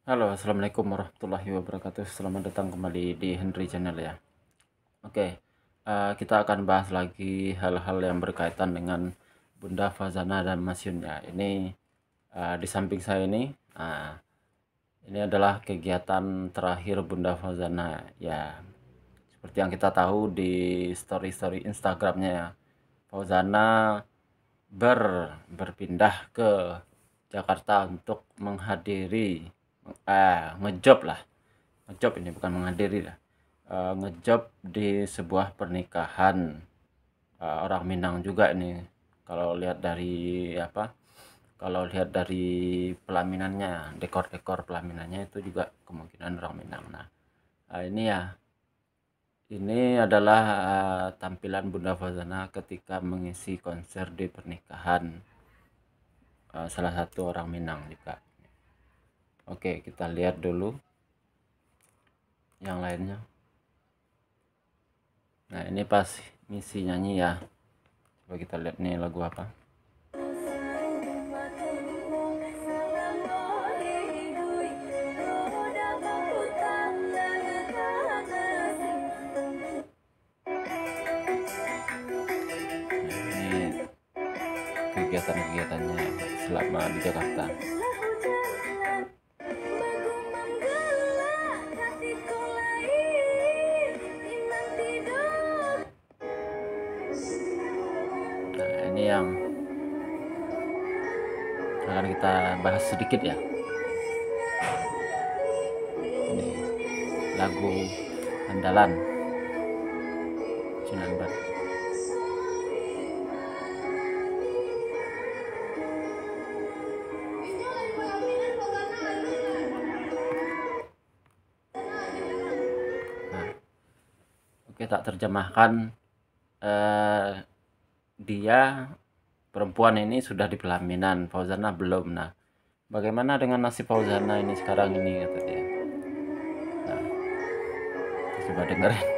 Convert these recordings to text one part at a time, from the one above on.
Halo, assalamualaikum warahmatullahi wabarakatuh. Selamat datang kembali di Henry Channel ya. Oke, kita akan bahas lagi hal-hal yang berkaitan dengan Bunda Fazana dan Mas Yun ya. Ini di samping saya ini adalah kegiatan terakhir Bunda Fazana ya. Seperti yang kita tahu di story-story Instagramnya ya. Fauzana berpindah ke Jakarta untuk menghadiri ngejob lah. Ngejob ini bukan menghadiri lah. Ngejob di sebuah pernikahan orang Minang juga ini. Kalau lihat dari apa? Kalau lihat dari pelaminannya, dekor-dekor pelaminannya itu juga kemungkinan orang Minang. Nah, ini ya, ini adalah tampilan Bunda Fazana ketika mengisi konser di pernikahan salah satu orang Minang juga. Oke, kita lihat dulu yang lainnya. Nah, ini pas ngisi nyanyi ya. Coba kita lihat nih lagu apa. Ini kegiatan-kegiatannya selama di Jakarta. Nah, ini yang akan kita bahas sedikit ya. Ini lagu andalan Sunan Bar. Nah, oke, tak terjemahkan. Dia perempuan ini sudah di pelaminan, Fauzana belum. Nah, bagaimana dengan nasib Fauzana ini sekarang ini, kata dia. Nah, coba dengerin.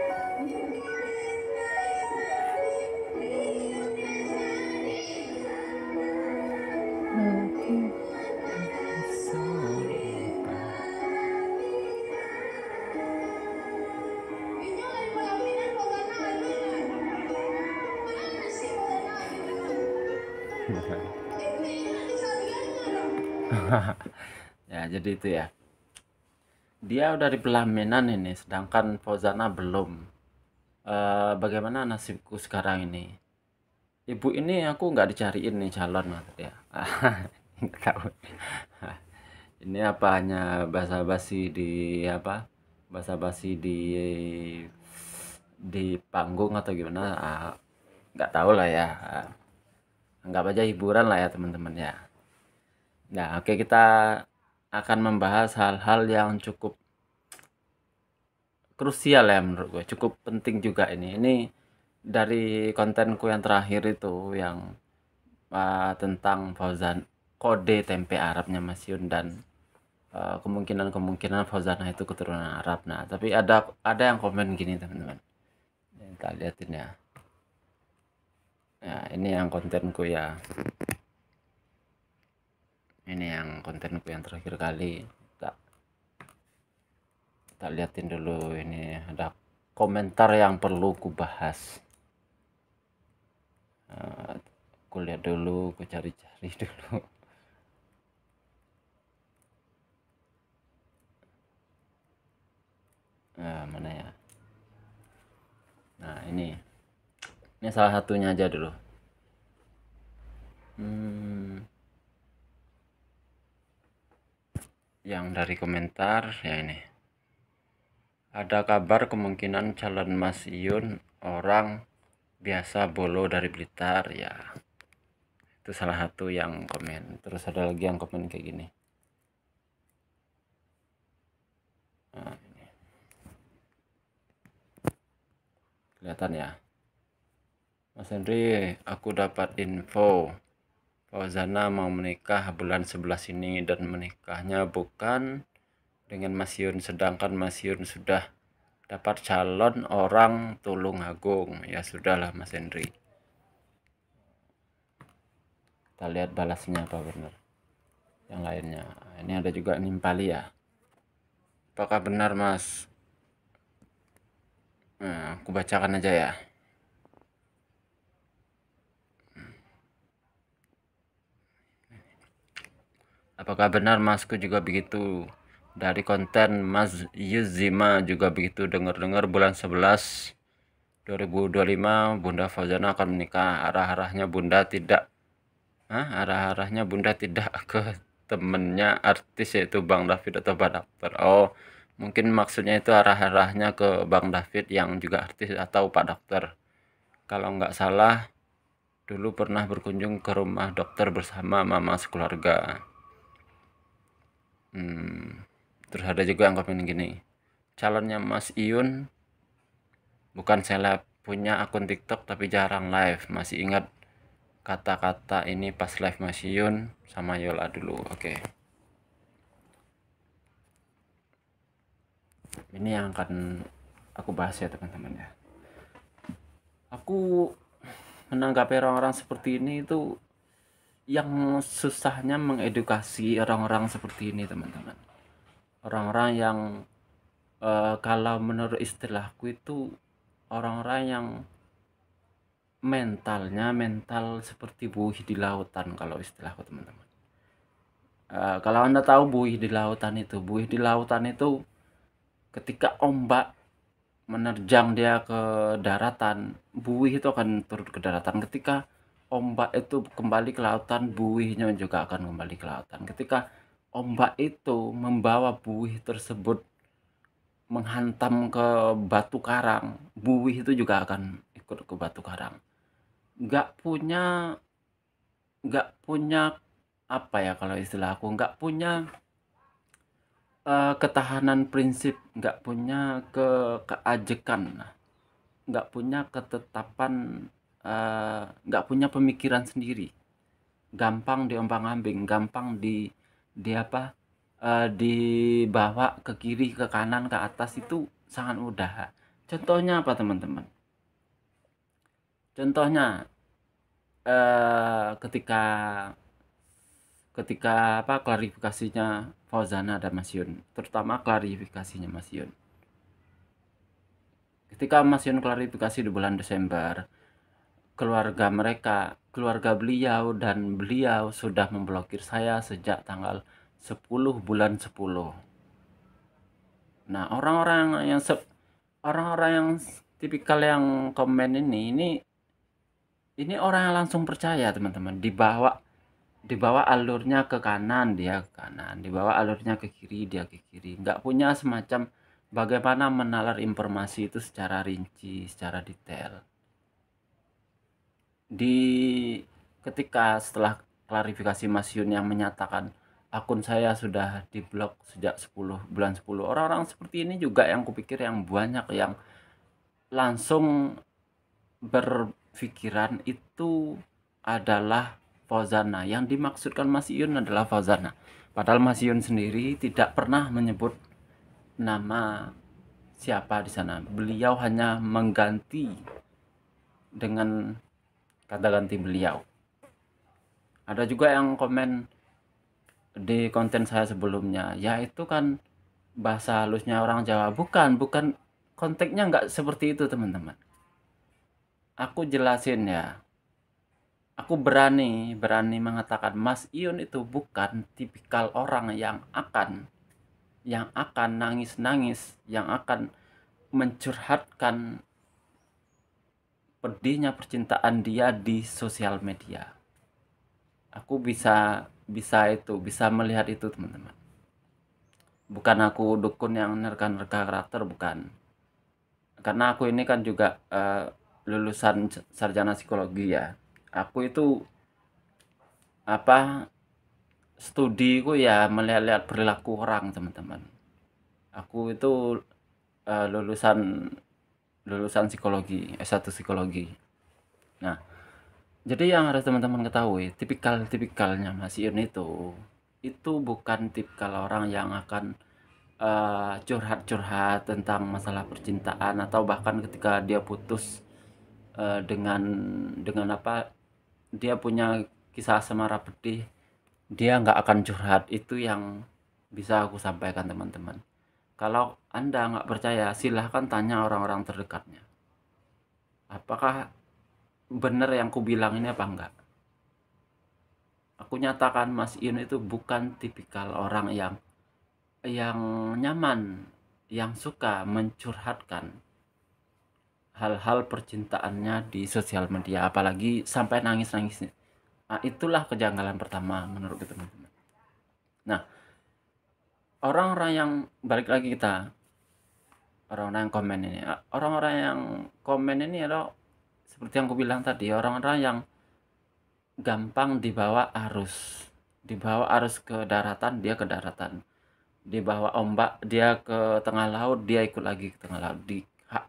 Ya, jadi itu ya. Dia udah di pelaminan ini, sedangkan Fauzana belum. Bagaimana nasibku sekarang ini? Ibu ini aku nggak dicariin nih calon, kata dia. Nggak tahu. Ini apa hanya basa-basi di apa? Basa-basi di panggung atau gimana? Nggak tahu lah ya. Anggap aja hiburan lah ya teman-teman ya. Nah, oke, kita akan membahas hal-hal yang cukup krusial ya menurut gue, cukup penting juga ini dari kontenku yang terakhir itu yang tentang Fauzan, kode tempe Arabnya Mas Yun, dan kemungkinan Fauzana itu keturunan Arab. Nah, tapi ada yang komen gini teman-teman, kita liatin ya. Ya, ini yang kontenku ya, ini yang kontenku yang terakhir kali. Kita liatin dulu, ini ada komentar yang perlu ku bahas. Aku lihat dulu, aku cari-cari dulu. Nah, mana ya? Nah, ini salah satunya aja dulu. Yang dari komentar ya ini. Ada kabar kemungkinan calon Mas Yun orang biasa bolo dari Blitar ya. Itu salah satu yang komen. Terus ada lagi yang komen kayak gini. Nah, ini. Kelihatan ya. Mas Henry, aku dapat info Fauzana mau menikah bulan 11 ini, dan menikahnya bukan dengan Mas Yun, sedangkan Mas Yun sudah dapat calon orang Tulungagung. Ya sudahlah Mas Henry. Kita lihat balasnya apa benar yang lainnya. Ini ada juga Nimpali ya. Apakah benar, Mas? Aku bacakan aja ya. Apakah benar Masku juga begitu? Dari konten Mas Yuzima juga begitu. Dengar-dengar bulan 11 2025 Bunda Fauzana akan menikah. Arah-arahnya Bunda tidak ke temennya artis yaitu Bang David atau Pak Dokter. Oh, mungkin maksudnya itu arah-arahnya ke Bang David yang juga artis atau Pak Dokter. Kalau nggak salah, dulu pernah berkunjung ke rumah dokter bersama mama sekeluarga. Terus ada juga yang komen gini, calonnya Mas Iyun bukan seleb, punya akun TikTok tapi jarang live. Masih ingat kata-kata ini pas live Mas Iyun sama Yola dulu. Oke. Ini yang akan aku bahas ya teman-teman ya. Aku menanggapi orang-orang seperti ini itu yang susahnya mengedukasi orang-orang seperti ini teman-teman. Orang-orang yang kalau menurut istilahku itu orang-orang yang mental seperti buih di lautan kalau istilahku teman-teman. Kalau Anda tahu buih di lautan itu ketika ombak menerjang dia ke daratan, buih itu akan turun ke daratan. Ketika ombak itu kembali ke lautan, buihnya juga akan kembali ke lautan. Ketika ombak itu membawa buih tersebut menghantam ke batu karang, buih itu juga akan ikut ke batu karang. Nggak punya apa ya kalau istilah aku, nggak punya ketahanan prinsip, nggak punya keajekan, nggak punya ketetapan, nggak punya pemikiran sendiri, gampang diombang-ambing, gampang dibawa ke kiri, ke kanan, ke atas itu sangat mudah. Contohnya apa teman-teman? Contohnya ketika klarifikasinya Fauzana dan Mas Yun, terutama klarifikasinya Mas Yun. Ketika Mas Yun klarifikasi di bulan Desember, keluarga beliau dan beliau sudah memblokir saya sejak tanggal 10 bulan 10. Nah, orang-orang yang tipikal yang komen ini orang yang langsung percaya teman-teman, dibawa alurnya ke kanan, dia ke kanan, dibawa alurnya ke kiri, dia ke kiri, nggak punya semacam bagaimana menalar informasi itu secara rinci, secara detail. Ketika setelah klarifikasi Mas Yun yang menyatakan akun saya sudah diblok sejak 10 bulan 10, orang-orang seperti ini juga yang kupikir yang banyak yang langsung berpikiran itu adalah Fauzana, yang dimaksudkan Mas Yun adalah Fauzana, padahal Mas Yun sendiri tidak pernah menyebut nama siapa di sana. Beliau hanya mengganti dengan kata ganti beliau. Ada juga yang komen di konten saya sebelumnya, yaitu kan bahasa halusnya orang Jawa. Bukan konteksnya nggak seperti itu teman-teman. Aku jelasin ya. Aku berani mengatakan Mas Iyun itu bukan tipikal orang yang akan nangis-nangis, yang akan mencurhatkan pedihnya percintaan dia di sosial media. Aku bisa melihat itu teman-teman. Bukan aku dukun yang nerka-nerka karakter, bukan. Karena aku ini kan juga lulusan sarjana psikologi ya. Aku itu studiku ya melihat-lihat perilaku orang teman-teman. Aku itu lulusan psikologi, S1 psikologi. Nah, jadi yang harus teman-teman ketahui, tipikalnya Mas Iun itu bukan tipikal orang yang akan curhat-curhat tentang masalah percintaan, atau bahkan ketika dia putus dengan dia punya kisah asmara pedih, dia nggak akan curhat. Itu yang bisa aku sampaikan teman-teman. Kalau Anda nggak percaya, silahkan tanya orang-orang terdekatnya. Apakah benar yang kubilang ini apa enggak? Aku nyatakan Mas Iun itu bukan tipikal orang yang nyaman, yang suka mencurhatkan hal-hal percintaannya di sosial media, apalagi sampai nangis-nangis. Nah, itulah kejanggalan pertama menurut teman-teman. Nah, orang-orang yang balik lagi kita, orang-orang yang komen ini, orang-orang yang komen ini adalah seperti yang aku bilang tadi, orang-orang yang gampang dibawa arus ke daratan, dia ke daratan, dibawa ombak dia ke tengah laut, dia ikut lagi ke tengah laut,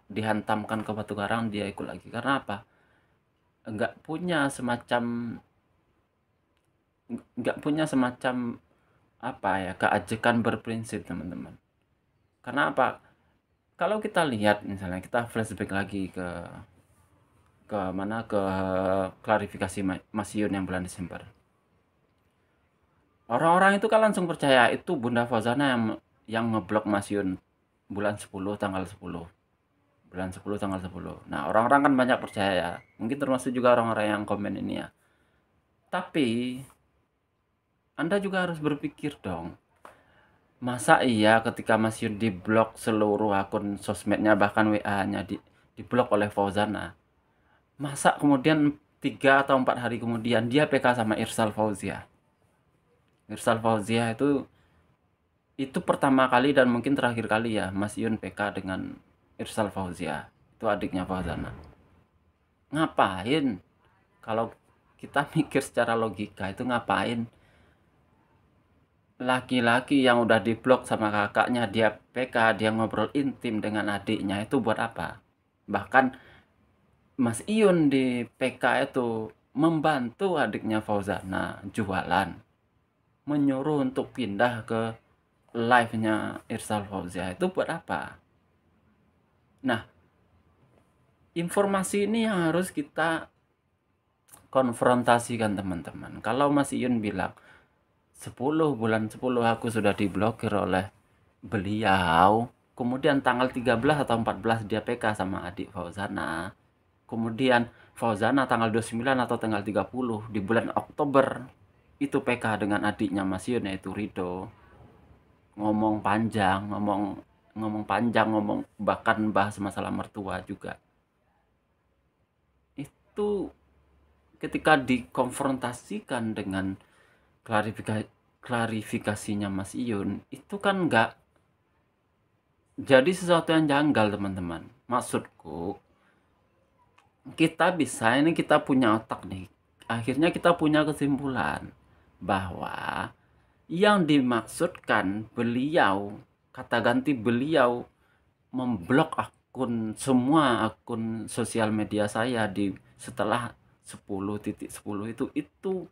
dihantamkan ke batu karang, dia ikut lagi. Karena apa? Nggak punya semacam nggak punya semacam apa ya, keajekan berprinsip, teman-teman. Karena apa? Kalau kita lihat, misalnya kita flashback lagi ke mana, ke klarifikasi Mas Yun yang bulan Desember. Orang-orang itu kan langsung percaya itu Bunda Fauzana yang ngeblok Mas Yun bulan 10 tanggal 10. Bulan 10 tanggal 10. Nah, orang-orang kan banyak percaya ya. Mungkin termasuk juga orang-orang yang komen ini ya. Tapi Anda juga harus berpikir dong. Masa iya ketika Mas Yun diblok seluruh akun sosmednya, bahkan WA-nya diblok oleh Fauzana. Masa kemudian 3 atau 4 hari kemudian dia PK sama Irsal Fauzia. Irsal Fauzia itu pertama kali dan mungkin terakhir kali ya Mas Yun PK dengan Irsal Fauzia. Itu adiknya Fauzana. Ngapain? Kalau kita mikir secara logika, itu ngapain laki-laki yang udah diblok sama kakaknya dia PK, dia ngobrol intim dengan adiknya, itu buat apa? Bahkan Mas Iyun di PK itu membantu adiknya Fauzana jualan, menyuruh untuk pindah ke live-nya Irsal Fauzia. Itu buat apa? Nah, informasi ini yang harus kita konfrontasikan, teman-teman. Kalau Mas Iyun bilang 10 bulan 10 aku sudah diblokir oleh beliau, kemudian tanggal 13 atau 14 dia PK sama adik Fauzana, kemudian Fauzana tanggal 29 atau tanggal 30 di bulan Oktober itu PK dengan adiknya Mas Yun, yaitu Rido. Ngomong panjang, ngomong bahkan bahas masalah mertua juga. Itu ketika dikonfrontasikan dengan klarifikasinya Mas Iyun, itu kan nggak jadi sesuatu yang janggal, teman-teman. Maksudku, kita punya otak nih. Akhirnya kita punya kesimpulan bahwa yang dimaksudkan beliau, kata ganti beliau memblok semua akun sosial media saya setelah 10.10 itu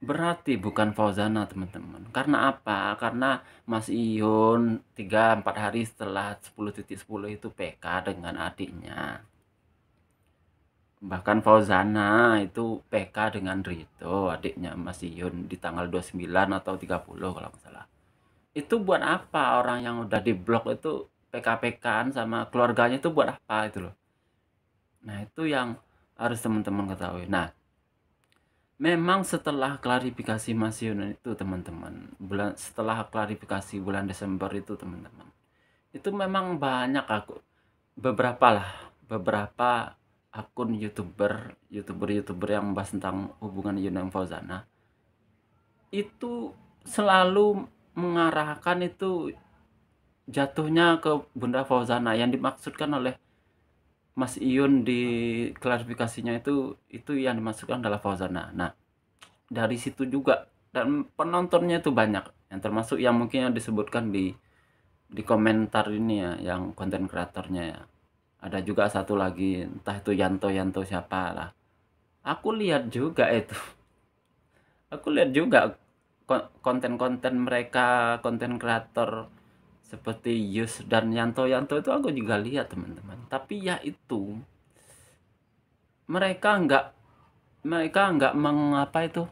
berarti bukan Fauzana, teman-teman. Karena apa? Karena Mas Iyun 3-4 hari setelah 10.10 itu PK dengan adiknya. Bahkan Fauzana itu PK dengan Rito, adiknya Mas Iyun, di tanggal 29 atau 30 kalau nggak salah. Itu buat apa orang yang udah diblok itu PK-PKan sama keluarganya, itu buat apa itu loh. Nah, itu yang harus teman-teman ketahui. Nah, memang setelah klarifikasi Mas Yun itu, teman-teman, setelah klarifikasi bulan Desember itu, teman-teman, itu memang banyak beberapa akun youtuber yang membahas tentang hubungan Yun dan Fauzana itu selalu mengarahkan itu jatuhnya ke Bunda Fauzana. Yang dimaksudkan oleh Mas Iyun di klarifikasinya itu yang dimaksudkan adalah Fauzana. Nah, dari situ juga, dan penontonnya itu banyak, yang termasuk yang mungkin yang disebutkan di komentar ini ya, yang konten kreatornya ya. Ada juga satu lagi, entah itu Yanto siapa lah. Aku lihat juga itu. Aku lihat juga konten-konten mereka, konten kreator seperti Yus dan Yanto itu aku juga lihat, teman-teman. Tapi ya itu, mereka nggak mengapa itu.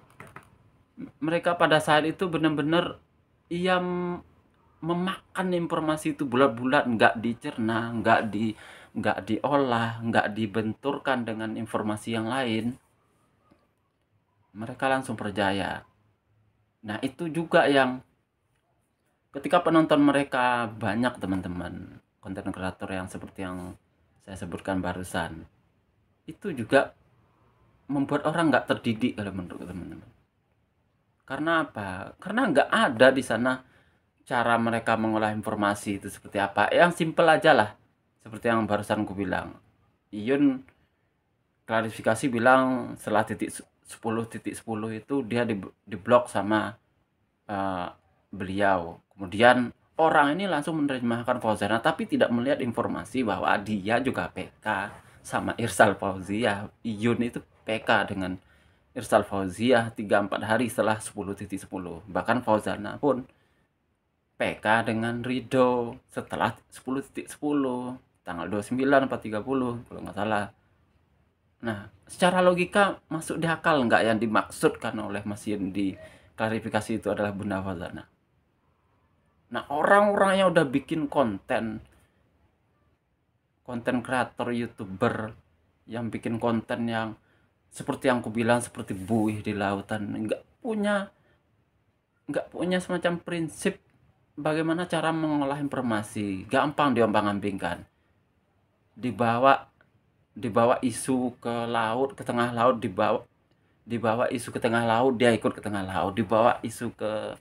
Mereka pada saat itu benar-benar, iya, memakan informasi itu bulat-bulat, nggak dicerna, nggak diolah, nggak dibenturkan dengan informasi yang lain, mereka langsung percaya. Nah, itu juga yang ketika penonton mereka banyak, teman-teman, konten kreator yang seperti yang saya sebutkan barusan, itu juga membuat orang nggak terdidik kalau menurut teman-teman. Karena apa? Karena nggak ada di sana cara mereka mengolah informasi itu seperti apa. Yang simple aja lah, seperti yang barusan aku bilang. Iyun klarifikasi bilang setelah titik 10.10 itu dia diblok sama uh, beliau. Kemudian orang ini langsung menerjemahkan Fauzana tapi tidak melihat informasi bahwa dia juga PK sama Irsal Fauziyah. Iyun itu PK dengan Irsal Fauziyah 3-4 hari setelah 10.10. Bahkan Fauzana pun PK dengan Ridho setelah 10.10 tanggal 29 atau 30 kalau nggak salah. Nah, secara logika masuk di akal nggak yang dimaksudkan oleh Mas Yun di klarifikasi itu adalah Bunda Fauzana? Nah, orang-orang yang udah bikin konten kreator, YouTuber yang bikin konten yang seperti yang aku bilang, seperti buih di lautan, nggak punya semacam prinsip bagaimana cara mengolah informasi, gampang diombang-ambingkan, dibawa dibawa isu ke laut, ke tengah laut, dibawa isu ke tengah laut, dia ikut ke tengah laut, dibawa isu ke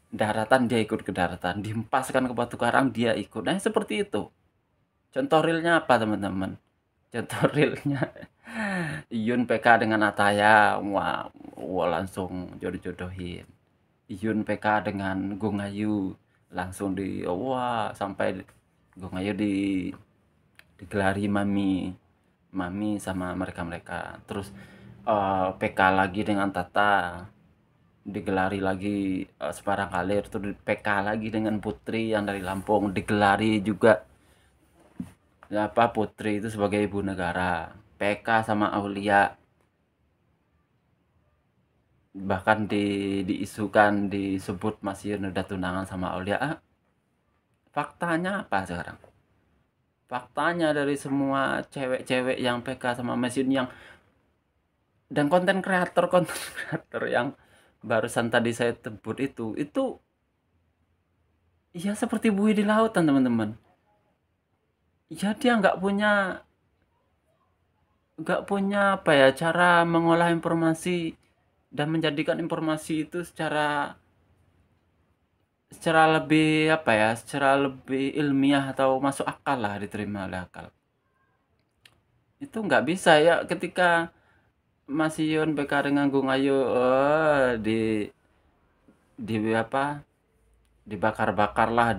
daratan, dia ikut ke daratan, dihempaskan ke Batu Karang, dia ikut. Nah, seperti itu. Contoh realnya apa, teman-teman? Contoh realnya Iyun PK dengan Ataya, wah, wah langsung jodoh-jodohin. Iyun PK dengan Gung Ayu, langsung wah, sampai Gung Ayu digelari mami sama mereka. Terus PK lagi dengan Tata, digelari lagi Separang Kalir. Terus PK lagi dengan Putri yang dari Lampung, digelari juga Putri itu sebagai ibu negara. PK sama Aulia, bahkan diisukan, disebut Mas Yun udah tunangan sama Aulia. Faktanya apa sekarang? Faktanya dari semua cewek-cewek yang PK sama Mas Yun yang dan konten kreator yang barusan tadi saya sebut itu ya seperti buih di lautan, teman-teman. Ya dia nggak punya apa ya, cara mengolah informasi dan menjadikan informasi itu secara lebih apa ya, secara lebih ilmiah atau masuk akal lah, diterima oleh akal. Itu nggak bisa ya ketika Mas Yun PK dengan Gung Ayu di apa, dibakar-bakar lah,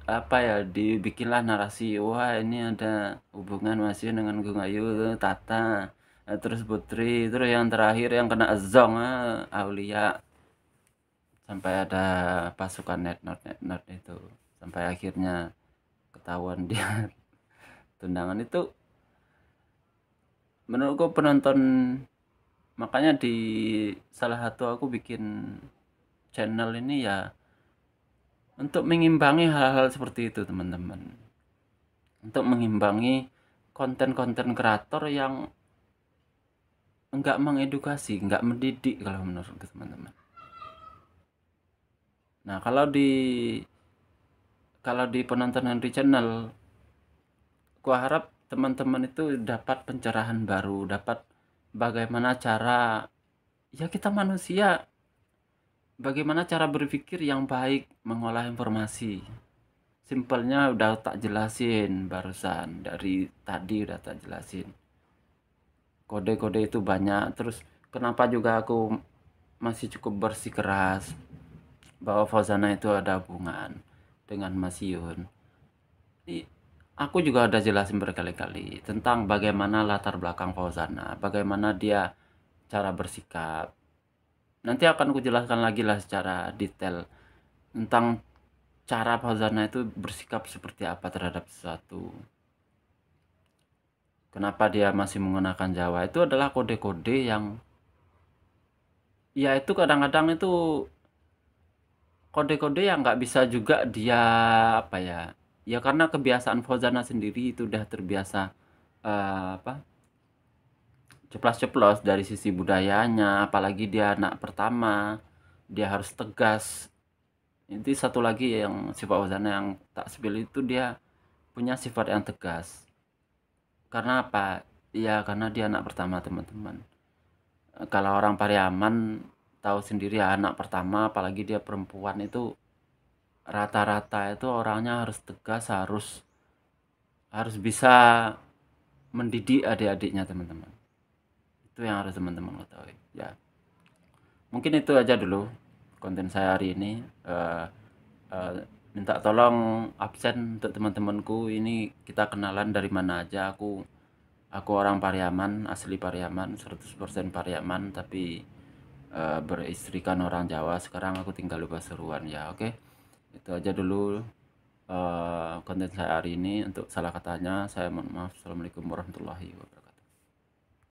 apa ya, dibikinlah narasi, wah ini ada hubungan Mas Yun dengan Gung Ayu, Tata, terus Putri, terus yang terakhir yang kena zong Aulia, sampai ada pasukan net itu, sampai akhirnya ketahuan dia tundangan. Itu menurutku penonton, makanya di salah satu aku bikin channel ini ya untuk mengimbangi hal-hal seperti itu, teman-teman, untuk mengimbangi konten-konten kreator yang enggak mengedukasi, enggak mendidik kalau menurut teman-teman. Nah, kalau di penonton Henry Channel, aku harap teman-teman itu dapat pencerahan baru, dapat bagaimana cara, ya kita manusia, bagaimana cara berpikir yang baik mengolah informasi. Simpelnya udah tak jelasin barusan, dari tadi udah tak jelasin. Kode-kode itu banyak. Terus kenapa juga aku masih cukup bersikeras bahwa Fauzana itu ada hubungan dengan Mas Yun. Aku juga udah jelasin berkali-kali tentang bagaimana latar belakang Fauzana, bagaimana dia cara bersikap. Nanti akan aku jelaskan lagi lah secara detail tentang cara Fauzana itu bersikap seperti apa terhadap sesuatu. Kenapa dia masih menggunakan Jawa, itu adalah kode-kode yang ya itu kadang-kadang itu kode-kode yang nggak bisa juga dia apa ya, ya karena kebiasaan Fauzana sendiri itu udah terbiasa apa, ceplas-ceplos dari sisi budayanya, apalagi dia anak pertama, dia harus tegas. Ini satu lagi yang sifat Fauzana yang tak sepil itu, dia punya sifat yang tegas. Karena apa? Ya karena dia anak pertama, teman-teman. Kalau orang Pariaman tahu sendiri ya, anak pertama apalagi dia perempuan itu rata-rata itu orangnya harus tegas, harus bisa mendidik adik-adiknya, teman-teman. Itu yang harus teman-teman ketahui ya. Mungkin itu aja dulu konten saya hari ini. Minta tolong absen untuk teman-temanku ini, kita kenalan dari mana aja. Aku orang Pariaman, asli Pariaman, 100% Pariaman, tapi beristrikan orang Jawa. Sekarang aku tinggal di Pasuruan ya. Oke, itu aja dulu konten saya hari ini. Untuk salah katanya saya mohon maaf. Assalamualaikum warahmatullahi wabarakatuh.